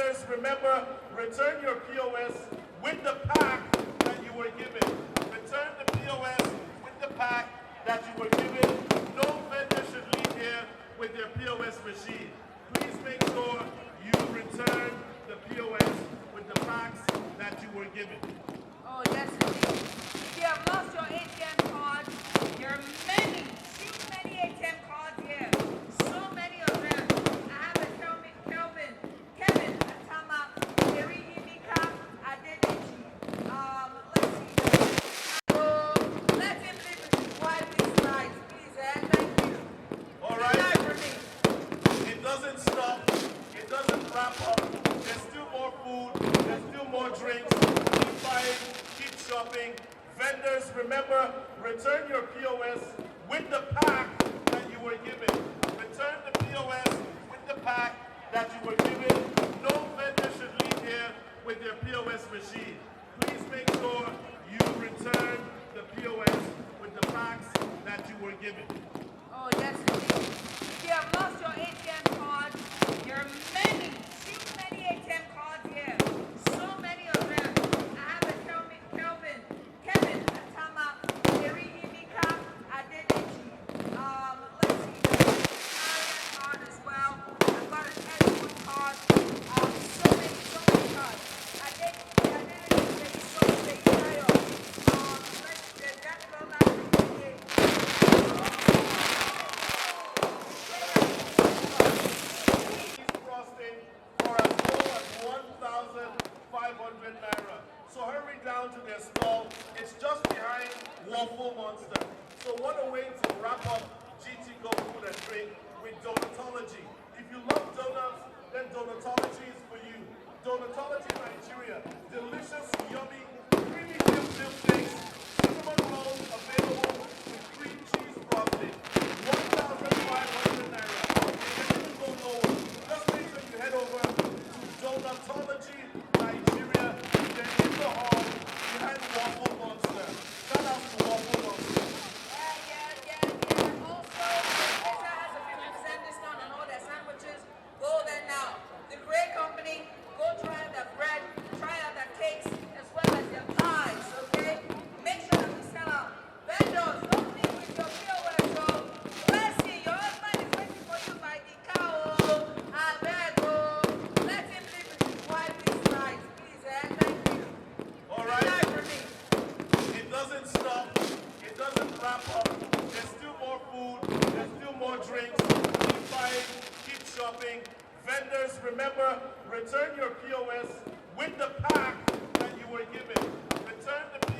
Vendors, remember, return your POS with the pack that you were given. Return the POS with the pack that you were given. No vendor should leave here with their POS machine. Please make sure you return the POS with the packs that you were given. Oh, yes, indeed. If you have lost your ATM card, there are many, too many ATM cards here. So many of them. I have a Kevin, Atama, Terry, Mika, Adedeji. Let's see. So, let him live with his wife this night, please, Thank you. All Good right? night for me. It doesn't stop. It doesn't wrap up. There's still more food. There's still more drinks. Keep buying. Keep shopping. Vendors, remember, return your POS with the pack that you were given. Return the POS with the pack that you were given. No vendor should leave here with their POS machine. Please make sure you return the POS with the packs that you were given. Oh, yes, indeed. If you have lost your ATM card, there are many, too many ATM cards here. So many of them. I have a Kevin, Atama, Terry, Mika, Adedeji. Let's see. Marion card as well. I've got an Edgewood card. So many cards. Adedeji, so many cards. Let's see. That's the last day. Frosting for as low as 1,500 naira. So hurry down to their stall. It's just behind Waffle Monster. So what a way to wrap up GT Go Food and Drink with Donutology. If you love donuts, then Donutology is for you. Donutology Nigeria. Delicious, yummy, creamy milkshakes, cinnamon rolls available with cream cheese frosting. 1,500 naira. You can go lower. Just make sure you head over to Donutology Nigeria. Then in the hall, behind Waffle Monster. Shout out to Waffle Monster. Yeah. Also, Pizza has a 50% discount on all their sandwiches. Go there now. The Great Company, go try out their bread, try out their cakes, as well as their pies, okay? Make sure that we sell out. Vendors, don't leave with your POS, so let's see. Your husband is waiting for you by the cow. I beg, let him live with his wife this night, please, Thank you. All Good right? night for me. It doesn't stop. It doesn't wrap up. There's still more food. There's still more drinks. Keep buying. Keep shopping. Vendors, remember, return your POS with the pack that you were given. Return the POS.